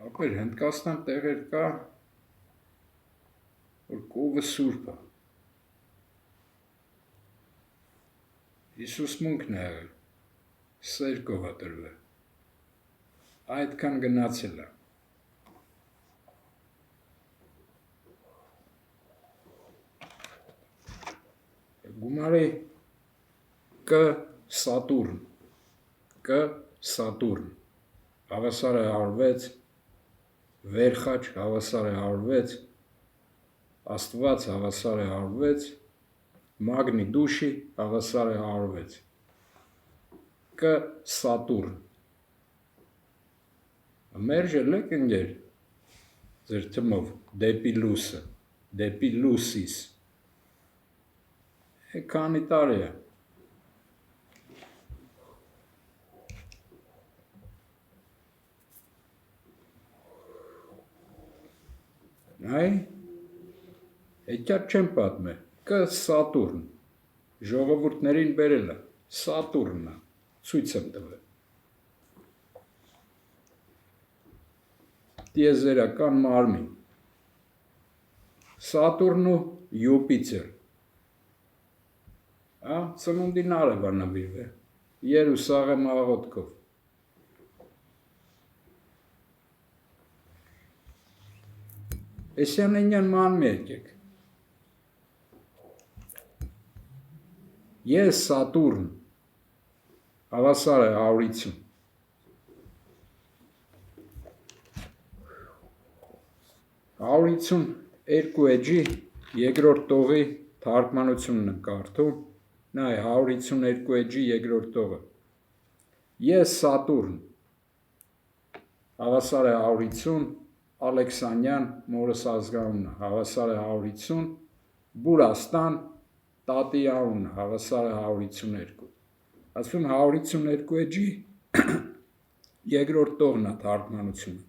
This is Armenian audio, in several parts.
Ապեր Հնդկաստան տեղեր կա, որ կովը սուրբ է։ Հիսուս մունքն է եղել, սեր կով է տրվել, այդքան գնացել է։ Գումարի Կ Սատուրն, հավասար է 106, Վերխաչ հավասար է 106, Աստված հավասար է 106, Մագնի դուշի հավասար է 106, Կ Սատուրն, մերժել եք ընգեր, ձեր թմով, դեպի լուսը, դեպի լուսիս, քանի տարի է, այ, հետյատ չեմ պատմել, Կ Սատուրն, ժողովուրդներին բերել է, Սատուրնն է, ցույց եմ տվել, տիեզերական մարմին, Սատուրն ու Յուպիտեր, ծնունդին արև է նվիրվել, Երուսաղեմ աղոթքով, Էսյանենյան մանմի եկեք, ես Սատուրն, հավասար է 150, երկու էջի երկրորդ տողի թարգմանությունն եմ կարդում, նայ 152 էջի երկրորդ տողը, ես Սատուրն, հավասար է 150, Ալեքսանյան մորս ազգանունը, հավասար է 150, Բուրաստան տատի անունը, հավասար է 152, ասում 152 էջի երկրորդ տողն է թարգմանությունը,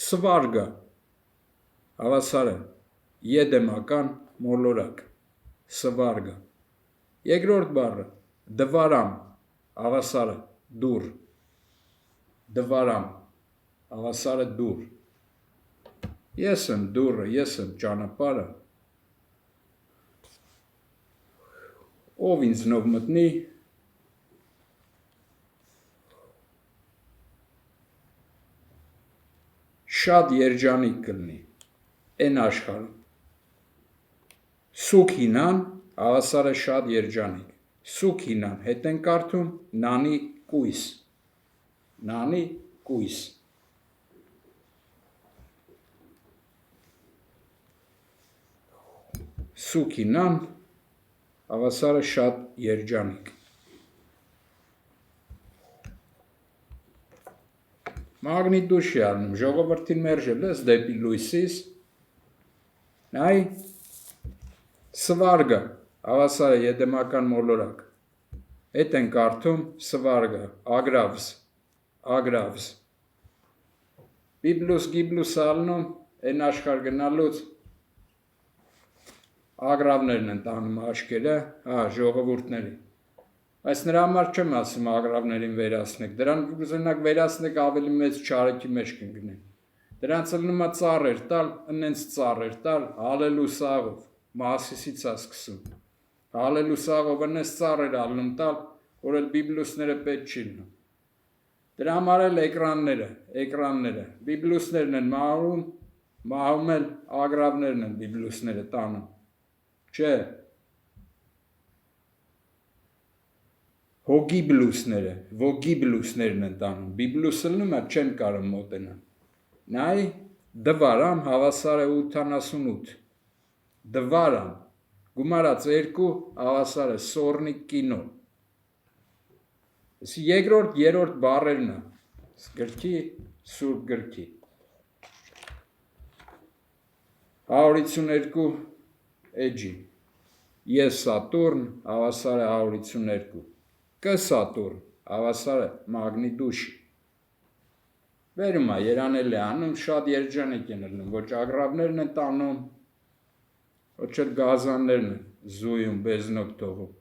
Սվարգը, հավասար է եդեմական մոլորակ, Սվարգը, երկրորդ բառը, դվարամ, հավասար է դուր, դվարամ, հավասար է դուր, ես եմ դուրը, ես եմ ճանապարհը, ով ինձնով մտնի, շատ երջանիկ կլինի, են աշխարհում, Սուքինան, հավասար է շատ երջանիկ, Սուքինան, հետ են կարդում, նանի կույս, Սուքինան, հավասար է շատ երջանիկ, Մագնիտուշի արնում, ժողովրդին մերժել ես դեպի լույսիս, նայ, Սվարգը, հավասար է եդեմական մոլորակ, հետ են կարդում Սվարգը, ագրավզ, Բիբլուս ալնում, են աշխար գնալուց, ագրավներն են տանում աշկերը, ժողովուրդների, այս նրա համար չեմ ասում ագրավներին վերացնեք, դրան կուզենակ վերացնեք ավելի մեծ չարիքի մեջ կընկնեն, դրանց լնում է ծառեր տալ, ընենց ծառեր տալ, հալելուսաղով, Մասիսից է սկսում, հալելուսաղով ընենց ծառեր ալնում տալ, որ էլ բիբլուսները պետք չի լինում, դրա համար էլ էկրանները, բիբլուսներն են մահում էլ ագրավներն են բիբլուսները տանում, չէ, հոգիբլուսներն են տանում, բիբլուսը լնում է չեն կարող մոտենան, նայ, դվարամ հավասար է 88, դվարամ, գումարած 2 հավասար է սորնիկ կինո, երկրորդ, երորդ բառերն է, գրքի, սուրբ գրքի, 152 էջի, ես Սատուրն, հավասար է 152, Կ Սատուրն, հավասար է մագնիտուշի, վերում է, երանել է անում, շատ երջանիկ են լնում, ոչ ագրավներն են տանում, ոչ էլ գազաններն են զույում, բեզնոք թողում,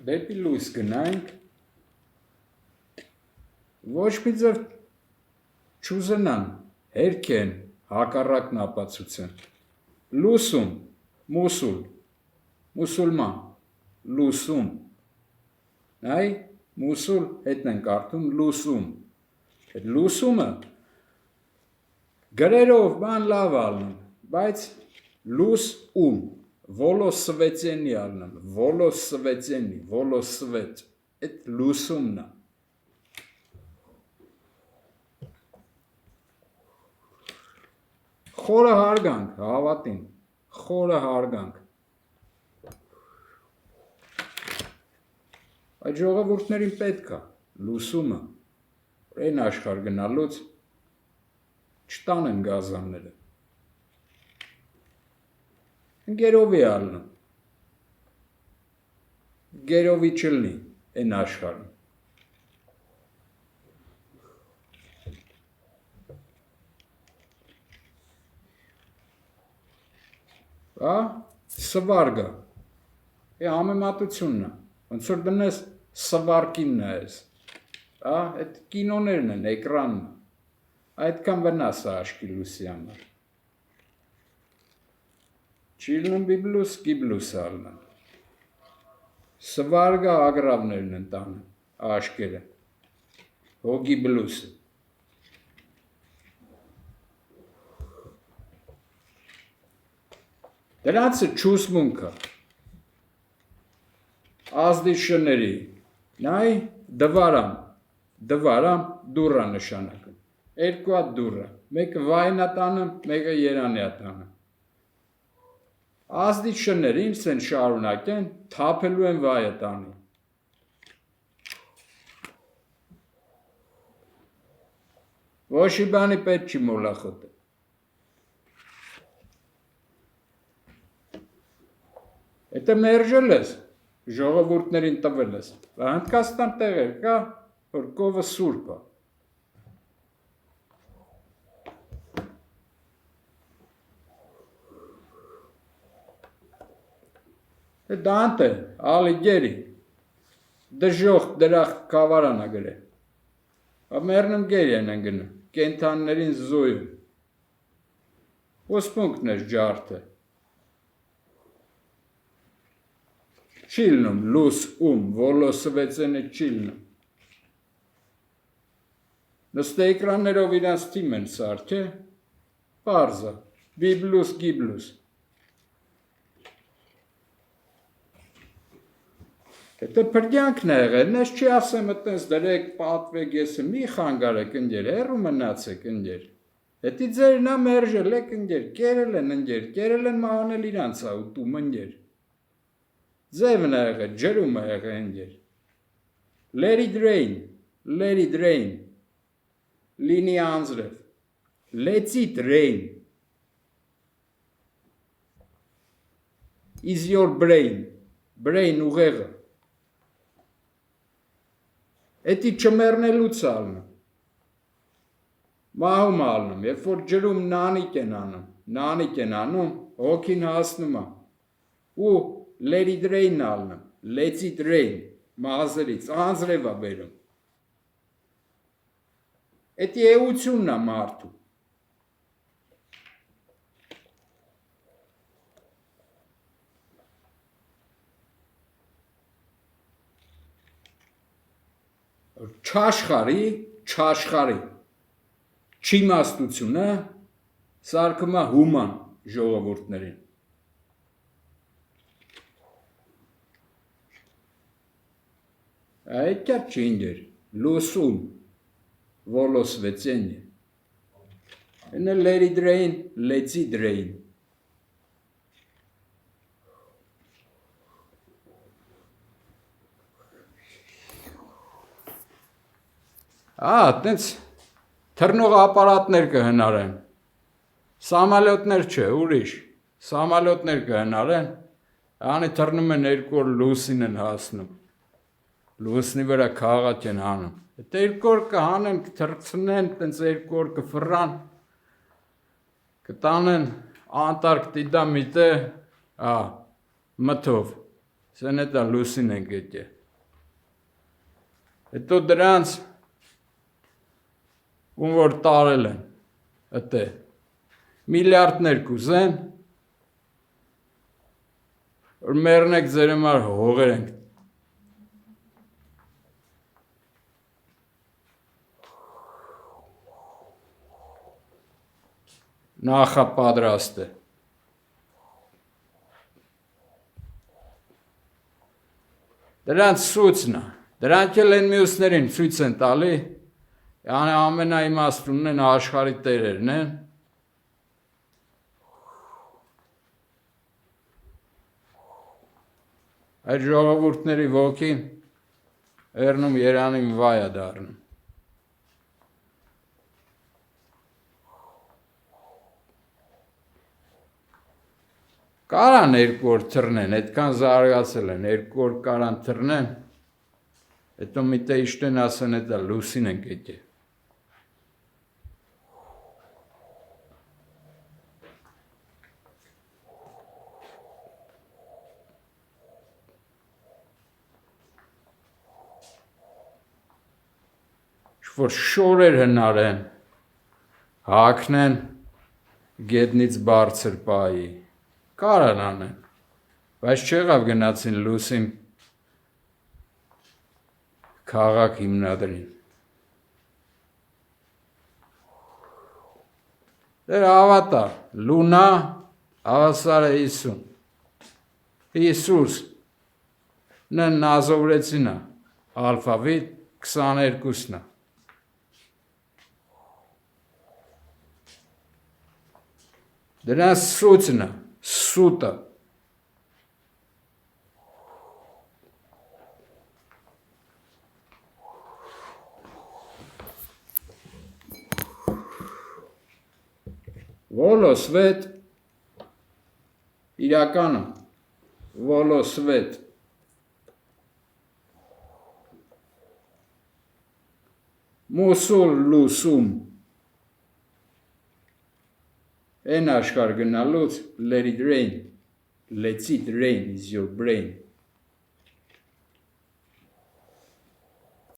դեպի լույս գնանք, ոչ մի ձև չուզենան, հերքեն, հակառակն ապացուցեն, լուսում, մուսուլ, մուսուլման, լուսում, այ, մուսուլ, հետն ենք արդում, լուսում, այդ լուսումը, գրերով բան լավ ալնում, բայց լուս ում, Volosveteni ալնում, Volosveteni, Volosvet, այդ լուսումն է, խորը հարգանք, հավատին, խորը հարգանք, այդ ժողովուրդներին պետք է, լուսումը, այն աշխարհ գնալուց, չտանեն գազանները, գերովի ալնում, գերովի չլնի, այն աշխարհում, սվարգը, համեմատությունն է, ոնց որ դնես սվարկին նայես, այդ կինոներն են, էկրանն է, այդքան վնաս է աչքի լույսի համար, չիլնում բիբլուս, գիբլուս ալնում, սվարգը ագրավներն են տանը, աշկերը, հոգի բլուսը, դրանցը չուսմունքը, ազդիշների, նայ դվարամ, դուռա նշանակում, երկու հատ դուռա, մեկը վայնա տանը, մեկը երանյա տանը, ազդիշները ինձ են շարունակեն, թափելու են վայը տանի, ոչի բանի պետք չի մոլախոտը, Եթե մերժել ես, ժողովուրդներին տվել ես, Հնդկաստան տեղեր կա, որ կովը սուրբ է, Դանտը, ալիգերի, դժող դրախ կավարան է գրել, մերնում գերին են գնում, կենթաններին զոյում, ոսպունքն ես ջարդը, չիլնում, լուս Volosveteni չիլնում, նստե էկրաններով իրանց թիմ են սարքե, պարզա, բիբլուս, գիբլուս, Եթե պրդյանքն է եղել, նես չի ասեմ ըտենց դրեք, պատվեք եսը, մի խանգարեք ընգեր, հեռու մնացեք ընգեր, հետի ձերն է մերժել եք ընգեր, կերել են ընգեր, կերել են մահանել իրանց է ուտում ընգեր, ձևն է եղել, ջրում է եղել ընգեր, let it rain, լինի անձրև, let it rain, is your brain ուղեղը, Էդի չմերնելուց ալնում, մահում ալնում, երբ որ ջրում նանիք են անում, հոգին հասնում է, ու let it rain ալնում, let it rain, մազերից, անձրև է բերում, էդի էությունն է մարդու, չաշխարի, չիմաստությունը սարքում է հուման ժողովուրդներին, այդ կյատ չի ինգեր, լուսում, Volosveteni, એને let it rain, let it rain, տենց թռնող ապարատներ կհնարեն, սամալյոտներ չէ, ուրիշ, սամալյոտներ կհնարեն, անի թռնում են երկու օր լուսին են հասնում, լուսնի վրա քաղաք են հանում, հետ երկու օր կհանեն, կթռցնեն, տենց երկու օր կֆռան, կտանեն Անտարկտիդա միտե, մթով, սեն էտա լուսին են գետե, Հետո դրանց ում որ տարել են ըտե միլիարդներ կուզեն որ մեռնեք ձեր համար հողեր ենք նախապատրաստ է դրանց ցույցն է դրանք էլ են մյուսներին ցույց են տալի ամենաիմաստունն են աշխարհի տերերն են այդ ժողովուրդների ոգին երնում Երանին վայ է դառնում Կարան երկու օր թռնեն, այդքան զարգացել են, երկու օր կարան թռնեն, հետո միտե իշտեն ասեն էտա լուսին ենք եկել։ Որ շորեր հնարեն, հակնեն գետնից բարձր պայի, կարան անեն, բայց չեղավ գնացին լուսին քաղաք հիմնադրին։ Դեր ավատա, լունա, ավասարը Իսուս, նն նազովրեցինա, ալֆավիտ 22-նա։ Դրանց սուծն է, սուտը։ Վոլոսվետ, իրականը, վոլոսվետ։ Մուսուլ լուսում։ Այն աշխարհ գնալուց let it rain is your brain